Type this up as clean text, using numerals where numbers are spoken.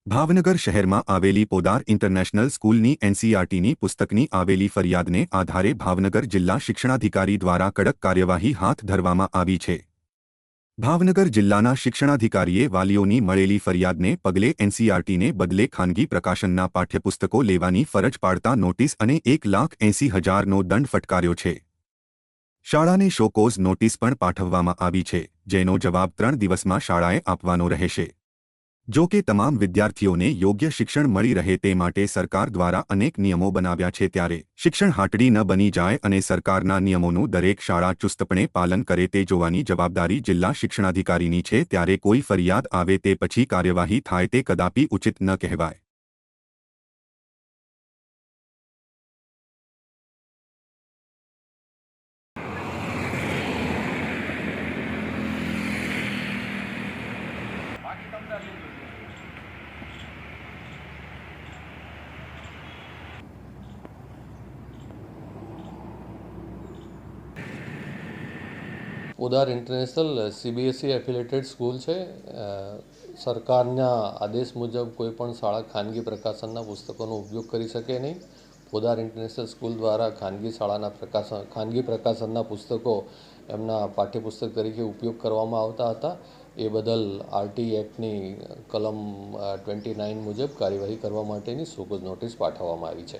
ભાવનગર શહેરમાં આવેલી પોદાર ઇન્ટરનેશનલ સ્કૂલની એનસીઈઆરટીની પુસ્તકની આવેલી ફરિયાદને આધારે ભાવનગર જિલ્લા શિક્ષણાધિકારી દ્વારા કડક કાર્યવાહી હાથ ધરવામાં આવી છે। ભાવનગર જિલ્લાના શિક્ષણાધિકારીએ વાલીઓની મળેલી ફરિયાદને પગલે એનસીઈઆરટીને બદલે ખાનગી પ્રકાશનના પાઠ્યપુસ્તકો લેવાની ફરજ પાડતા નોટિસ અને 1,80,000નો દંડ ફટકાર્યો છે। શાળાને શોકોઝ નોટિસ પણ પાઠવવામાં આવી છે, જેનો જવાબ 3 દિવસમાં શાળાએ આપવાનો રહેશે। જો કે તમામ વિદ્યાર્થીઓને યોગ્ય શિક્ષણ મળી રહે તે માટે સરકાર દ્વારા અનેક નિયમો બનાવ્યા છે, ત્યારે શિક્ષણ હાટડી ન બની જાય અને સરકારના નિયમોનું દરેક શાળા ચુસ્તપણે પાલન કરે તે જોવાની જવાબદારી જિલ્લા શિક્ષણાધિકારીની છે। ત્યારે કોઈ ફરિયાદ આવે તે પછી કાર્યવાહી થાય તે કદાપી ઉચિત ન કહેવાય। Podar international CBSE affiliated school છે। સરકારના આદેશ મુજબ કોઈપણ શાળા ખાનગી પ્રકાશનના પુસ્તકોનો ઉપયોગ કરી શકે નહીં। પોદાર ઇન્ટરનેશનલ સ્કૂલ દ્વારા ખાનગી પ્રકાશનના પુસ્તકો એમના પાઠ્યપુસ્તક તરીકે ઉપયોગ કરવામાં આવતા હતા। એ બદલ આરટી એક્ટની કલમ 29 મુજબ કાર્યવાહી કરવા માટેની શોકોઝ નોટિસ પાઠવવામાં આવી છે।